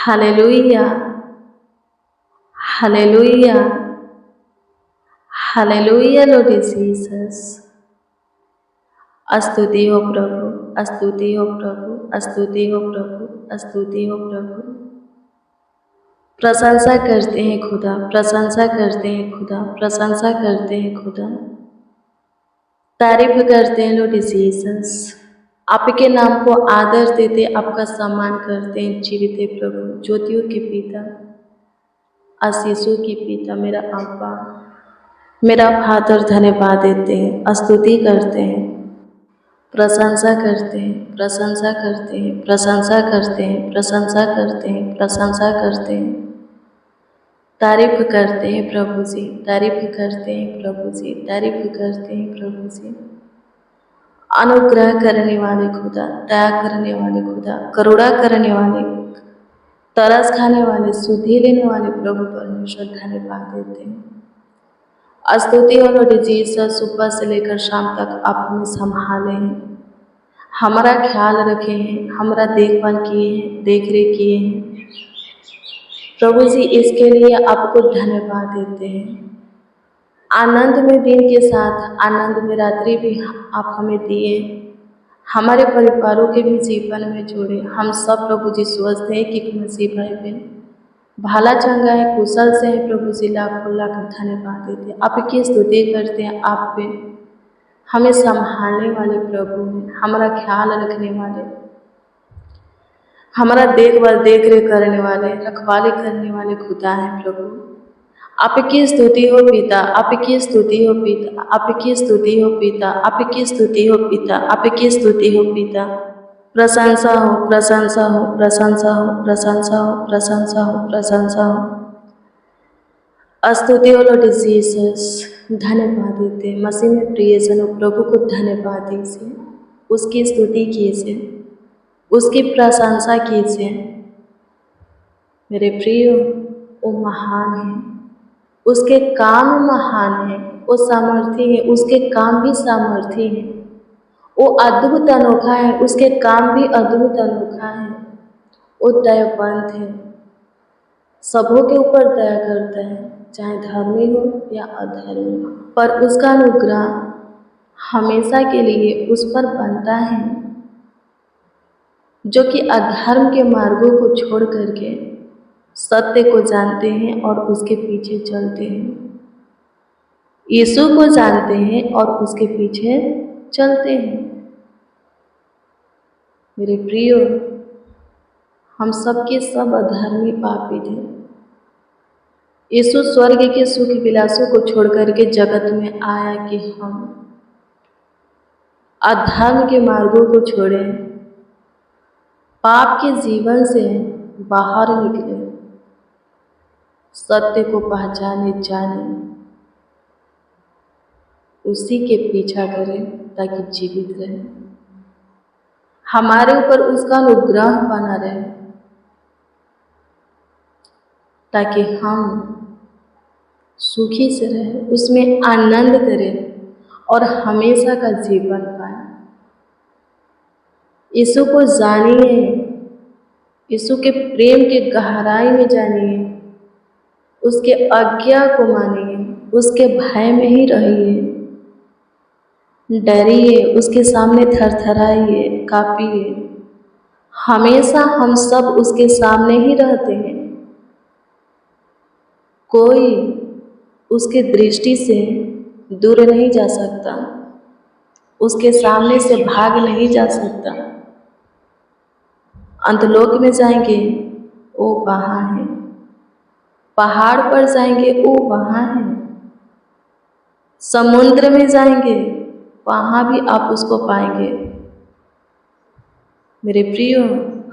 Hallelujah, hallelujah, hallelujah Lord Jesus. स्तुति हो प्रभु, स्तुति हो प्रभु, स्तुति हो प्रभु, स्तुति हो प्रभु। प्रशंसा करते हैं खुदा, प्रशंसा करते हैं खुदा, प्रशंसा करते हैं खुदा। तारीफ करते हैं लॉर्ड जीसस। आपके नाम को आदर देते, आपका सम्मान करते हैं जीवित प्रभु, ज्योतियों के पिता, आशीषों के पिता, मेरा अब्बा, मेरा फादर, धन्यवाद देते हैं, स्तुति करते हैं, प्रशंसा करते हैं, प्रशंसा करते हैं, प्रशंसा करते हैं, प्रशंसा करते हैं, प्रशंसा करते हैं। तारीफ करते हैं प्रभु जी, तारीफ करते हैं प्रभु जी, तारीफ करते हैं प्रभु जी। अनुग्रह करने वाले खुदा, दया करने वाले खुदा, करुणा करने वाले, तरस खाने वाले, सुधि लेने वाले प्रभु परमेश्वर, धन्यवाद देते हैं। स्तुति हो लॉर्ड जीसस। सुबह से लेकर शाम तक आप हमें संभाले हैं, हमारा ख्याल रखे हैं, हमारा देखभाल किए हैं, देख रेख किए हैं प्रभु जी। इसके लिए आपको धन्यवाद देते हैं। आनंद में दिन के साथ आनंद में रात्रि भी आप हमें दिए, हमारे परिवारों के भी जीवन में जोड़े। हम सब प्रभु जी सोचते हैं कि मसीह भाई बहन भाला चंगा है, कुशल से है प्रभु जी, लाखों लाख धन्यवाद देते हैं, आपकी स्तुति करते हैं। आप पे हमें संभालने वाले प्रभु हैं, हमारा ख्याल रखने वाले, हमारा देखभाल देख रेख करने वाले, रखवाली करने वाले खुदा है प्रभु। आपकी स्तुति हो पिता, आपकी स्तुति हो पिता, आपकी स्तुति हो पिता, आपकी स्तुति हो पिता, आपकी स्तुति हो पिता। प्रशंसा हो, प्रशंसा हो, प्रशंसा हो, प्रशंसा हो, प्रशंसा हो, प्रशंसा हो। स्तुति हो लॉर्ड जीसस। धन्यवाद देते मसीह में प्रियजनों, प्रभु को धन्यवाद दीजिए, उसकी स्तुति कीजिए, उसकी प्रशंसा कीजिए। मेरे प्रिय, वो महान है, उसके काम महान है, वो सामर्थी है, उसके काम भी सामर्थी है, वो अद्भुत अनोखा है, उसके काम भी अद्भुत अनोखा है। वो दयावंत है, सबों के ऊपर दया करता है, चाहे धर्मी हो या अधर्मी हो, पर उसका अनुग्रह हमेशा के लिए उस पर बनता है, जो कि अधर्म के मार्गों को छोड़ करके सत्य को जानते हैं और उसके पीछे चलते हैं, यीशु को जानते हैं और उसके पीछे चलते हैं। मेरे प्रियो, हम सब के सब अधर्मी पापी थे। यीशु स्वर्ग के सुख विलासों को छोड़ करके जगत में आया कि हम अधर्म के मार्गों को छोड़े, पाप के जीवन से बाहर निकले, सत्य को पहचाने जाने, उसी के पीछा करें ताकि जीवित रहे, हमारे ऊपर उसका अनुग्रह बना रहे, ताकि हम सुखी से रहें, उसमें आनंद करें और हमेशा का जीवन पाएं। यीशु को जानिए, यीशु के प्रेम के गहराई में जानिए, उसके आज्ञा को मानिए, उसके भय में ही रहिए, डरिए, उसके सामने थरथराइए, कांपिए। हमेशा हम सब उसके सामने ही रहते हैं, कोई उसके दृष्टि से दूर नहीं जा सकता, उसके सामने से भाग नहीं जा सकता। अंतलोक में जाएंगे, वो वहाँ है, पहाड़ पर जाएंगे, वो वहाँ है, समुद्र में जाएंगे, वहाँ भी आप उसको पाएंगे। मेरे प्रियो,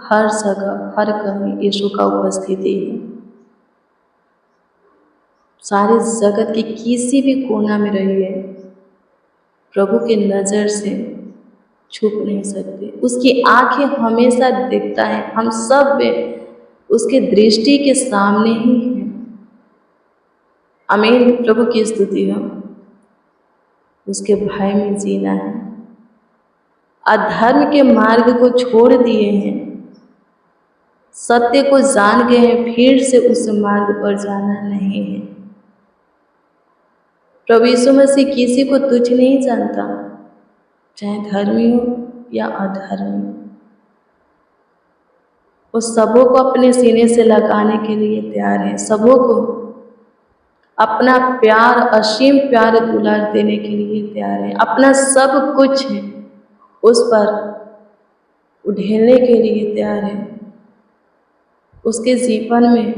हर जगह हर कहीं यीशु का उपस्थिति है। सारे जगत के किसी भी कोना में रहिए, प्रभु के नज़र से छुप नहीं सकते। उसकी आंखें हमेशा देखता है, हम सब में उसके दृष्टि के सामने ही है। आमीन। प्रभु की स्तुति हो। उसके भय में जीना है, अधर्म के मार्ग को छोड़ दिए हैं, सत्य को जान गए हैं, फिर से उस मार्ग पर जाना नहीं है। प्रभु यीशु मसीह किसी को तुच्छ नहीं जानता, चाहे धर्मी हो या अधर्मी। वो सबों को अपने सीने से लगाने के लिए तैयार है, सबों को अपना प्यार, असीम प्यार दुलार देने के लिए तैयार है, अपना सब कुछ है उस पर उड़ेलने के लिए तैयार है, उसके जीवन में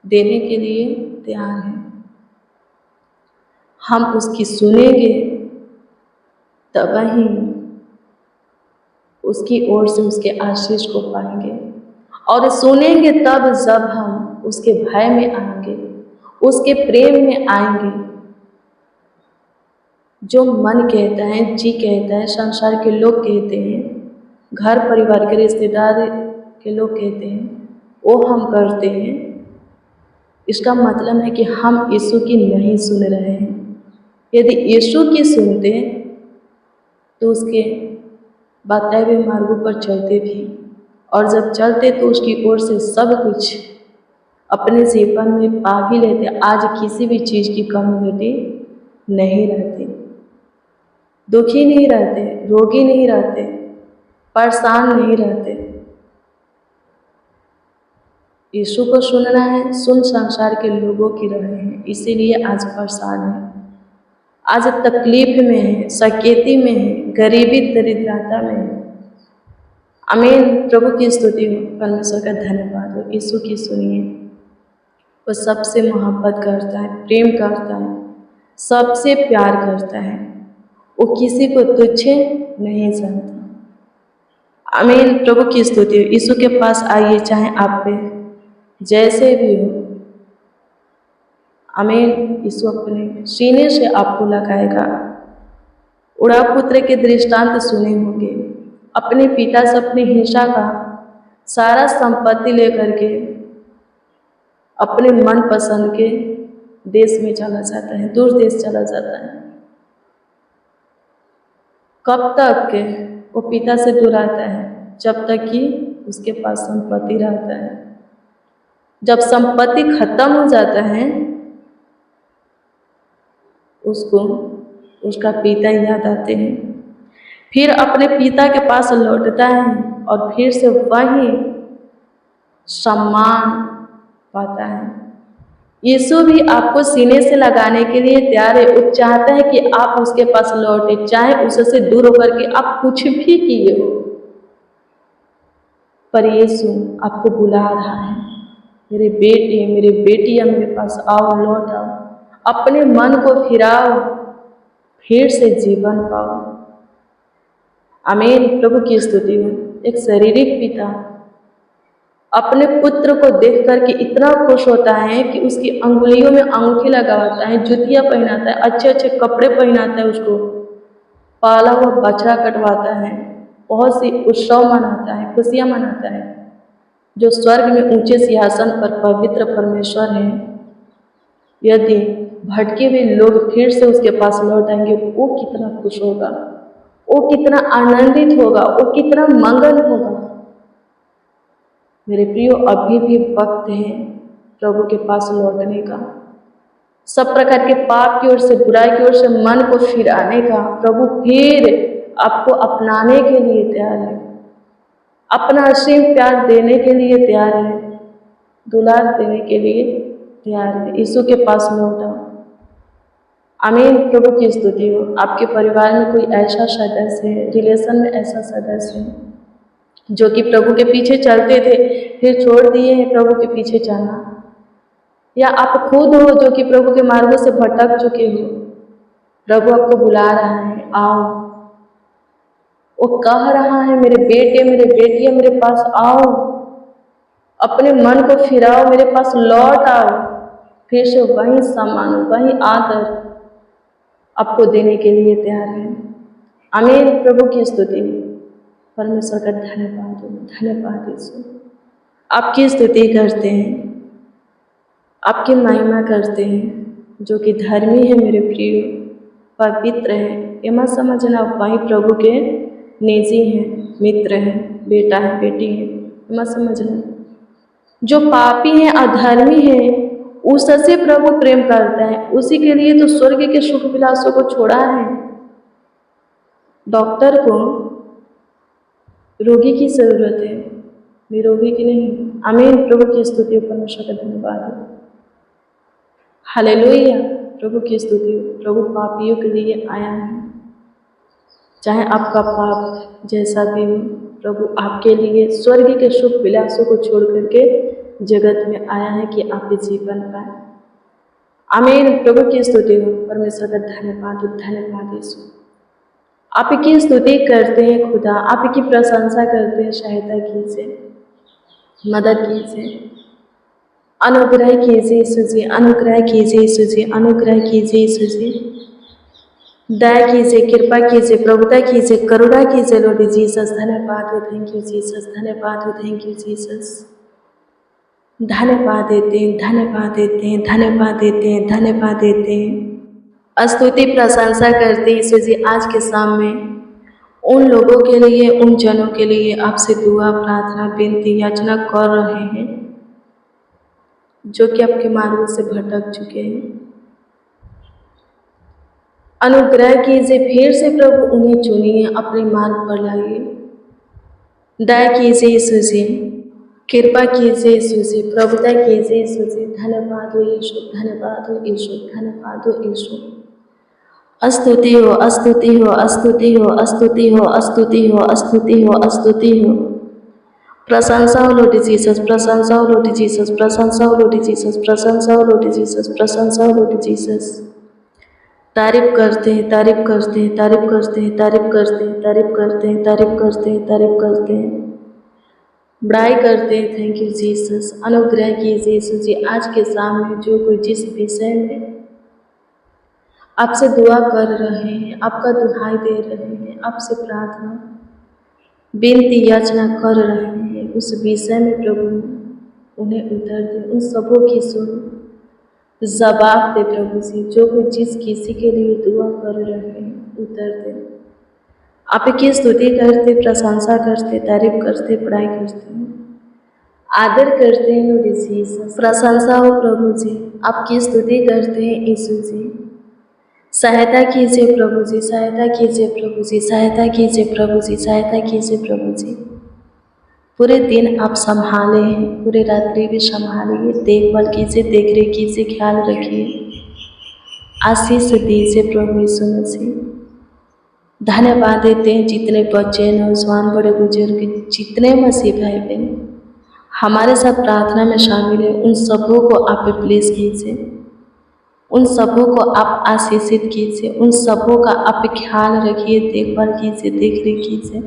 देने के लिए तैयार है। हम उसकी सुनेंगे तब ही उसकी ओर से उसके आशीष को पाएंगे, और सुनेंगे तब जब हम उसके भय में आएंगे, उसके प्रेम में आएंगे। जो मन कहता है, जी कहता है, संसार के लोग कहते हैं, घर परिवार के रिश्तेदार के लोग कहते हैं, वो हम करते हैं। इसका मतलब है कि हम यीशु की नहीं सुन रहे हैं। यदि यीशु की सुनते तो उसके बताए हुए मार्गों पर चलते भी, और जब चलते तो उसकी ओर से सब कुछ अपने जीवन में पा भी लेते। आज किसी भी चीज़ की कमी बेटी नहीं रहती, दुखी नहीं रहते, रोगी नहीं रहते, परेशान नहीं रहते। यीशु को सुनना है, सुन संसार के लोगों की रहे हैं, इसीलिए आज परेशान है, आज तकलीफ में है, सकेती में है, गरीबी दरिद्रता में है। आमीन। प्रभु की स्तुति हो, परमेश्वर का धन्यवाद हो। यीशु की सुनिए, वो सबसे मोहब्बत करता है, प्रेम करता है, सबसे प्यार करता है, वो किसी को तुच्छ नहीं जानता। आमीन। प्रभु की स्तुति हो। यीशु के पास आइए, चाहे आप पे जैसे भी हो। आमीन। यीशु अपने सीने से आपको लगाएगा। उड़ा पुत्र के दृष्टांत सुने होंगे, अपने पिता से अपने हिस्सा का सारा संपत्ति लेकर के अपने मन पसंद के देश में चला जाता है, दूर देश चला जाता है। कब तक के वो पिता से दूर रहता है? जब तक कि उसके पास संपत्ति रहता है। जब संपत्ति खत्म हो जाता है, उसको उसका पिता याद आते हैं, फिर अपने पिता के पास लौटता है और फिर से वही सम्मान पाता है। यीशु भी आपको सीने से लगाने के लिए तैयार है। वो चाहता है कि आप उसके पास लौटे, चाहे उससे दूर होकर के आप कुछ भी किए हो, पर यीशु आपको बुला रहा है, मेरे बेटे, मेरे बेटियां, मेरे पास आओ, लौट आओ, अपने मन को फिराओ, फिर से जीवन पाओ। आमीन। प्रभु की स्तुति हो। एक शारीरिक पिता अपने पुत्र को देख करके इतना खुश होता है कि उसकी अंगुलियों में अंगूठी लगाता है, जुतियाँ पहनाता है, अच्छे अच्छे कपड़े पहनाता है, उसको पाला हुआ बछड़ा कटवाता है, बहुत सी उत्सव मनाता है, खुशियाँ मनाता है। जो स्वर्ग में ऊंचे सिंहासन पर पवित्र परमेश्वर है, यदि भटके हुए लोग फिर से उसके पास लौट आएंगे, वो कितना खुश होगा, वो कितना आनंदित होगा, वो कितना मंगल होगा। मेरे प्रियो, अभी भी वक्त है प्रभु के पास लौटने का, सब प्रकार के पाप की ओर से, बुराई की ओर से मन को फिराने का। प्रभु फिर आपको अपनाने के लिए तैयार है, अपना असीम प्यार देने के लिए तैयार है, दुलार देने के लिए तैयार है। यीशु के पास लौटा। आमीन। प्रभु की स्तुति हो। आपके परिवार में कोई ऐसा सदस्य है, रिलेशन में ऐसा सदस्य है जो कि प्रभु के पीछे चलते थे, फिर छोड़ दिए हैं प्रभु के पीछे जाना, या आप खुद हो जो कि प्रभु के मार्गों से भटक चुके हो, प्रभु आपको बुला रहा है, आओ। वो कह रहा है, मेरे बेटे, मेरे बेटियां, मेरे पास आओ, अपने मन को फिराओ, मेरे पास लौट आओ, फिर से वही सम्मान, वही आदर आपको देने के लिए तैयार है। आमीन। प्रभु की स्तुति, परमेश्वर का धन्यवाद हो, धन्यवाद यीशु। आपकी स्तुति करते हैं, आपकी महिमा करते हैं, जो कि धर्मी है मेरे प्रिय, पवित्र है। ये मत समझना वही प्रभु के निजी हैं, मित्र हैं, बेटा है, बेटी है, मत समझना। जो पापी है, अधर्मी है, उससे प्रभु प्रेम करता है। उसी के लिए तो स्वर्ग के सुख विलासों को छोड़ा है। डॉक्टर को रोगी की जरूरत है, निरोगी की नहीं। आमीन। प्रभु की स्तुति हो, परमेश्वर का धन्यवाद हो। हालेलुया। प्रभु की स्तुति हो। प्रभु पापियों के लिए आया है। चाहे आपका पाप जैसा भी हो, प्रभु आपके लिए स्वर्ग के सुख विलासों को छोड़ करके जगत में आया है कि आप भी जीवन पाए। आमीन। प्रभु की स्तुति हो, परमेश्वर का धन्यवाद हो। धन्यवाद यीशु। आपकी स्तुति करते हैं खुदा, आपकी प्रशंसा करते हैं। सहायता कीजिए, मदद कीजिए, अनुग्रह कीजिए यीशु जी, अनुग्रह कीजिए यीशु जी, अनुग्रह कीजिए यीशु जी। दया कीजिए, कृपा कीजिए, प्रभुता कीजिए, करुणा कीजिए लॉर्ड जीसस। धन्यवाद हो, थैंक यू जीसस। धन्यवाद हो, थैंक यू जीसस। धन्यवाद देते हैं, धन्यवाद देते हैं, धन्यवाद देते हैं, धन्यवाद देते हैं। स्तुति प्रशंसा करते हैं यीशु जी। आज के शाम में उन लोगों के लिए, उन जनों के लिए आपसे दुआ, प्रार्थना, विनती, याचना कर रहे हैं जो कि आपके मार्गों से भटक चुके हैं। अनुग्रह कीजिए, फिर से प्रभु उन्हें चुनिए, अपने मार्ग पर लाइए। दया कीजिए यीशु जी, कृपा कीजिए यीशु जी, प्रभुता कीजिए यीशु जी। धन्यवाद हो यीशु, धन्यवाद हो यीशु, धन्यवाद हो यीशु। स्तुति हो, स्तुति हो, स्तुति हो, स्तुति हो, स्तुति हो, स्तुति हो, स्तुति हो। प्रशंसा हो लॉर्ड जीसस, प्रशंसा हो लॉर्ड जीसस, प्रशंसा हो लॉर्ड जीसस, प्रशंसा हो लॉर्ड जीसस, प्रशंसा हो लॉर्ड जीसस। तारीफ करते हैं, तारीफ करते हैं, तारीफ करते हैं, तारीफ करते हैं, तारीफ करते हैं, तारीफ करते हैं, तारीफ करते हैं, बड़ाई करते हैं। Thank you Jesus. अनुग्रह कीजिए यीशु जी। आज के शाम में जो कोई जिस विषय में आपसे दुआ कर रहे हैं, आपका दुहाई दे रहे हैं, आपसे प्रार्थना, विनती, याचना कर रहे हैं, उस विषय में प्रभु उन्हें उत्तर दे। उन सबों की सुन, जवाब दे प्रभु जी। जो कोई जिस किसी के लिए दुआ कर रहे हैं, उत्तर दे। आपकी स्तुति करते, प्रशंसा करते, तारीफ करते, बड़ाई करते हैं, आदर करते हैं लॉर्ड जीसस। प्रशंसा हो प्रभु जी, आपकी स्तुति करते हैं यीशु जी। सहायता कीजिए प्रभु जी, सहायता कीजिए प्रभु जी, सहायता कीजिए प्रभु जी, सहायता कीजिए प्रभु जी। पूरे दिन आप संभाले हैं, पूरे रात्रि भी संभालिए, देखभाल कीजिए, देखरेख कीजिए, ख्याल रखिए, आशीष दीजिए प्रभु यीशु मसीह। धन्यवाद देते हैं जितने बच्चे, नौजवान, बड़े बुजुर्ग, जितने मसीह भाई बहन हमारे साथ प्रार्थना में शामिल है, उन सबों को आप प्लीज़ कीजिए, उन सबों को आप आशीषित कीजिए, उन सबों का आप ख्याल रखिए, देखभाल कीजिए, देखरेख कीजिए।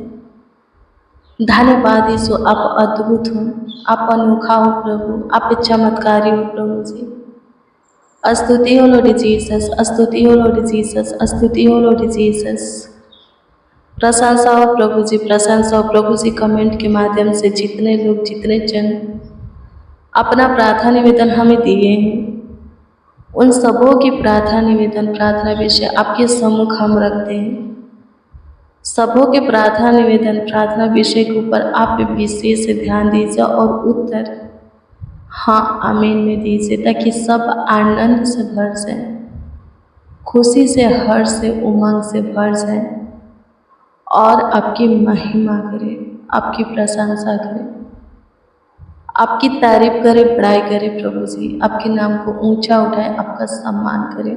धन्यवाद यीशु, आप अद्भुत हो, आप अनोखा हो प्रभु, आप चमत्कारी हो प्रभु जी। स्तुति हो लॉर्ड जीसस, स्तुति हो लॉर्ड जीसस, स्तुति हो लॉर्ड जीसस। प्रशंसा हो प्रभु जी, प्रशंसा हो प्रभु जी। कमेंट के माध्यम से जितने लोग, जितने जन अपना प्रार्थना निवेदन हमें दिए हैं, उन सबों की प्रार्थना निवेदन, प्रार्थना विषय आपके सम्मुख हम रखते हैं। सबों के प्रार्थना निवेदन, प्रार्थना विषय के ऊपर आप विशेष ध्यान दीजिए और उत्तर हाँ आमीन में दीजिए, ताकि सब आनंद से भर जाए, खुशी से, हर्ष से, उमंग से भर जाए और आपकी महिमा करे, आपकी प्रशंसा करे, आपकी तारीफ करे, बड़ाई करे प्रभु जी। आपके नाम को ऊंचा उठाए, आपका सम्मान करे।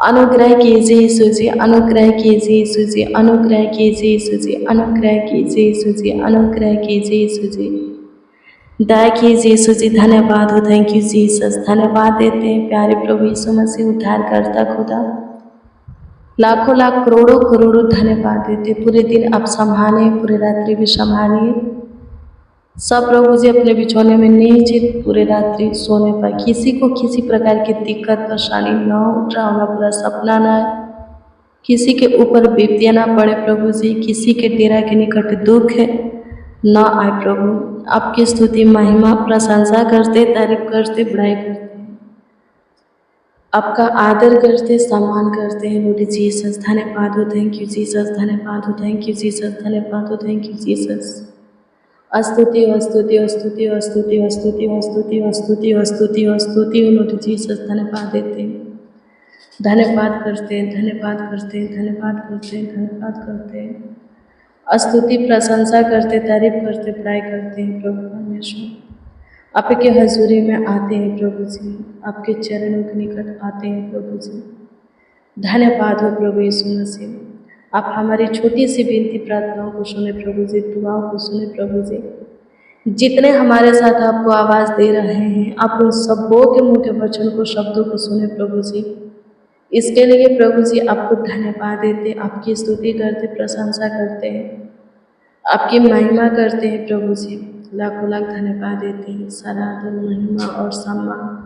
अनुग्रह कीजिए यीशु जी, अनुग्रह कीजिए यीशु जी, अनुग्रह कीजिए यीशु जी, अनुग्रह कीजिए यीशु जी, अनुग्रह कीजिए यीशु जी। दया कीजिए यीशु जी। धन्यवाद हो, थैंक यू जीसस। धन्यवाद देते हैं प्यारे प्रभु यीशु मसीह, उद्धारकर्ता खुदा। लाखों लाख करोड़ों करोड़ों धन्यवाद देते। पूरे दिन आप संभाले, पूरे रात्रि भी संभालिए। सब प्रभु जी अपने बिछौने में नीचे पूरे रात्रि सोने पर किसी को किसी प्रकार की दिक्कत, परेशानी न हो, ड्रावना पूरा सपना न आए, किसी के ऊपर विपत्तियाँ ना पड़े प्रभु जी, किसी के डेरा के निकट दुख न आए प्रभु। आपकी स्तुति, महिमा, प्रशंसा करते, तारीफ करते, बड़ाई करते, आपका आदर करते, सम्मान करते हैं लॉर्ड जीसस। धन्यवाद हो, थैंक यू जीसस। धन्यवाद हो, थैंक यू जीसस। धन्यवाद हो, थैंक यू जीसस। स्तुति हो, स्तुति हो, स्तुति हो, स्तुति हो, स्तुति हो, स्तुति हो, स्तुति हो, स्तुति हो, स्तुति हो लॉर्ड जीसस। धन्यवाद देते हैं, धन्यवाद करते हैं, धन्यवाद करते हैं, धन्यवाद करते हैं, धन्यवाद करते हैं। स्तुति प्रशंसा करते, तारीफ करते, बड़ाई करते हैं प्रभु परमेश्वर। आपके हजूरी में आते हैं प्रभु जी, आपके चरणों के निकट आते हैं प्रभु जी। धन्यवाद हो प्रभु यीशु मसीह। आप हमारी छोटी सी विनती प्रार्थनाओं को सुने प्रभु जी, दुआओं को सुने प्रभु जी। जितने हमारे साथ आपको आवाज़ दे रहे हैं, आप उन सबों के मुँह के वचन को, शब्दों को सुने प्रभु जी। इसके लिए प्रभु जी आपको धन्यवाद देते, आपकी स्तुति करते, प्रशंसा करते हैं, आपकी महिमा करते हैं प्रभु जी। लाखों लाख धन्यवाद देते हैं। सारा आदर, महिमा और सम्मान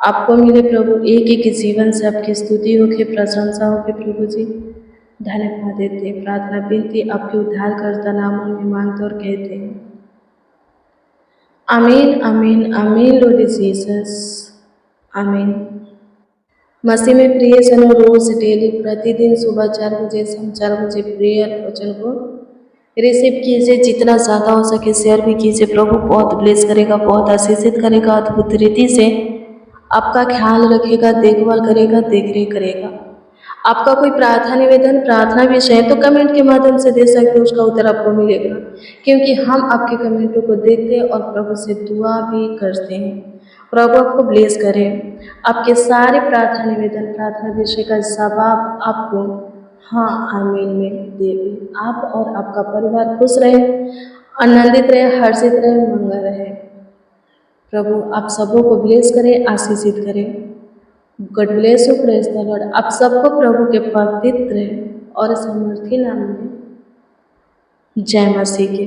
आपको मिले प्रभु। एक एक जीवन से आपकी स्तुति होके, प्रशंसा होके प्रभु जी। धन्यवाद देते हैं। प्रार्थना विनती आपके उद्धारकर्ता नामों में मांगते और कहते हैं, आमीन, आमीन, आमीन लॉर्ड जीसस, आमीन। मसीह में प्रिय जनों, रोज डेली प्रतिदिन सुबह 4 बजे, शाम 4 बजे प्रेयर वचन को रिसीव कीजिए। जितना ज़्यादा हो सके शेयर भी कीजिए। प्रभु बहुत ब्लेस करेगा, बहुत आशीषित करेगा, अद्भुत रीति से आपका ख्याल रखेगा, देखभाल करेगा, देखरेख करेगा। आपका कोई प्रार्थना निवेदन, प्रार्थना विषय है तो कमेंट के माध्यम से दे सकते हैं, उसका उत्तर आपको मिलेगा, क्योंकि हम आपके कमेंटों को देखते हैं और प्रभु से दुआ भी करते हैं। प्रभु आपको ब्लेस करें। आपके सारे प्रार्थना निवेदन, प्रार्थना विषय का जवाब आपको हाँ आमीन में देवे। आप और आपका परिवार खुश रहे, आनंदित रहे, हर्षित रहे, मंगल रहे। प्रभु आप सबों को ब्लेस करें, आशीषित करें। God bless you, praise the Lord. आप सबको प्रभु के पवित्र और समर्थी नाम में जय मसीह की।